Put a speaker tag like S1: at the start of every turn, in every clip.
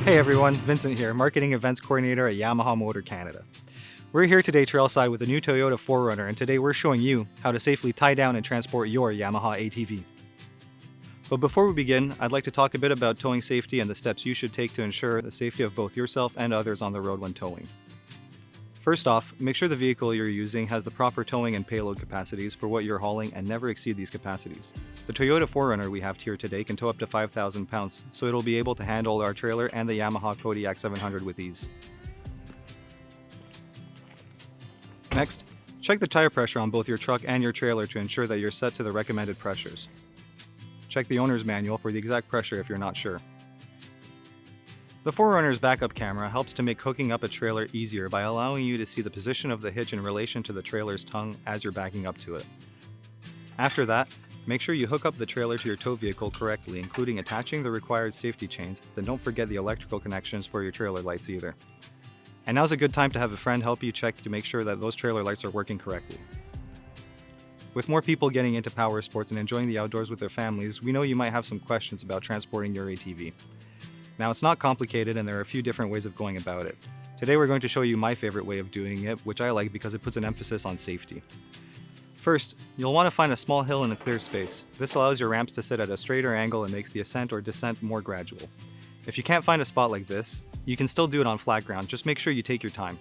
S1: Hey everyone, Vincent here, Marketing Events Coordinator at Yamaha Motor Canada. We're here today trailside with a new Toyota 4Runner, and today we're showing you how to safely tie down and transport your Yamaha ATV. But before we begin, I'd like to talk a bit about towing safety and the steps you should take to ensure the safety of both yourself and others on the road when towing. First off, make sure the vehicle you're using has the proper towing and payload capacities for what you're hauling and never exceed these capacities. The Toyota 4Runner we have here today can tow up to 5,000 pounds, so it'll be able to handle our trailer and the Yamaha Kodiak 700 with ease. Next, check the tire pressure on both your truck and your trailer to ensure that you're set to the recommended pressures. Check the owner's manual for the exact pressure if you're not sure. The 4Runner's backup camera helps to make hooking up a trailer easier by allowing you to see the position of the hitch in relation to the trailer's tongue as you're backing up to it. After that, make sure you hook up the trailer to your tow vehicle correctly, including attaching the required safety chains, then don't forget the electrical connections for your trailer lights either. And now's a good time to have a friend help you check to make sure that those trailer lights are working correctly. With more people getting into power sports and enjoying the outdoors with their families, we know you might have some questions about transporting your ATV. Now, it's not complicated and there are a few different ways of going about it. Today we're going to show you my favorite way of doing it, which I like because it puts an emphasis on safety. First, you'll want to find a small hill in a clear space. This allows your ramps to sit at a straighter angle and makes the ascent or descent more gradual. If you can't find a spot like this, you can still do it on flat ground, just make sure you take your time.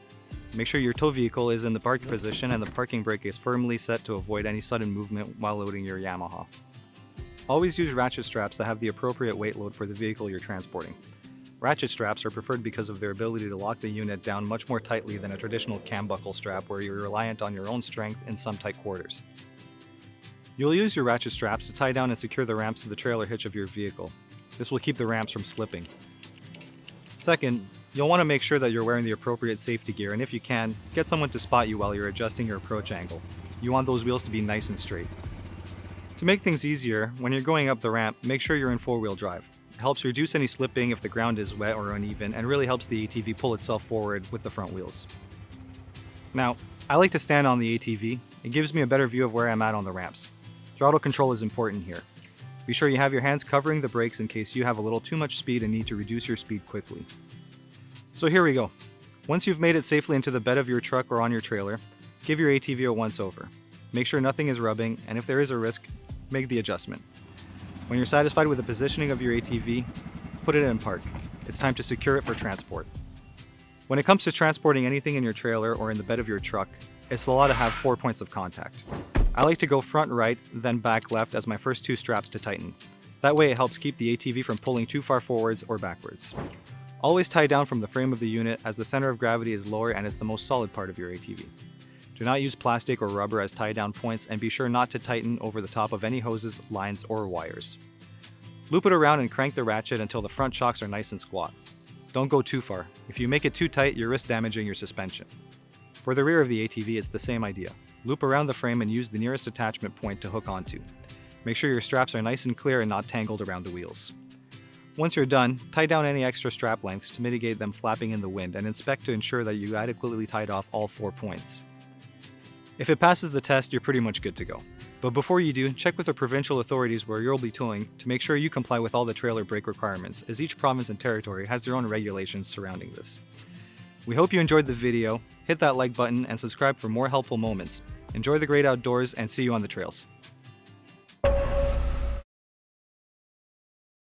S1: Make sure your tow vehicle is in the park position and the parking brake is firmly set to avoid any sudden movement while loading your Yamaha. Always use ratchet straps that have the appropriate weight load for the vehicle you're transporting. Ratchet straps are preferred because of their ability to lock the unit down much more tightly than a traditional cam buckle strap where you're reliant on your own strength in some tight quarters. You'll use your ratchet straps to tie down and secure the ramps to the trailer hitch of your vehicle. This will keep the ramps from slipping. Second, you'll want to make sure that you're wearing the appropriate safety gear, and if you can, get someone to spot you while you're adjusting your approach angle. You want those wheels to be nice and straight. To make things easier, when you're going up the ramp, make sure you're in four-wheel drive. It helps reduce any slipping if the ground is wet or uneven, and really helps the ATV pull itself forward with the front wheels. Now, I like to stand on the ATV. It gives me a better view of where I'm at on the ramps. Throttle control is important here. Be sure you have your hands covering the brakes in case you have a little too much speed and need to reduce your speed quickly. So here we go. Once you've made it safely into the bed of your truck or on your trailer, give your ATV a once-over. Make sure nothing is rubbing, and if there is a risk, make the adjustment. When you're satisfied with the positioning of your ATV, put it in park. It's time to secure it for transport. When it comes to transporting anything in your trailer or in the bed of your truck, it's the law to have 4 points of contact. I like to go front right, then back left as my first two straps to tighten. That way it helps keep the ATV from pulling too far forwards or backwards. Always tie down from the frame of the unit as the center of gravity is lower and it's the most solid part of your ATV. Do not use plastic or rubber as tie-down points, and be sure not to tighten over the top of any hoses, lines, or wires. Loop it around and crank the ratchet until the front shocks are nice and squat. Don't go too far. If you make it too tight, you risk damaging your suspension. For the rear of the ATV, it's the same idea. Loop around the frame and use the nearest attachment point to hook onto. Make sure your straps are nice and clear and not tangled around the wheels. Once you're done, tie down any extra strap lengths to mitigate them flapping in the wind, and inspect to ensure that you adequately tied off all 4 points. If it passes the test, you're pretty much good to go. But before you do, check with the provincial authorities where you'll be towing to make sure you comply with all the trailer brake requirements, as each province and territory has their own regulations surrounding this. We hope you enjoyed the video. Hit that like button and subscribe for more helpful moments. Enjoy the great outdoors and see you on the trails.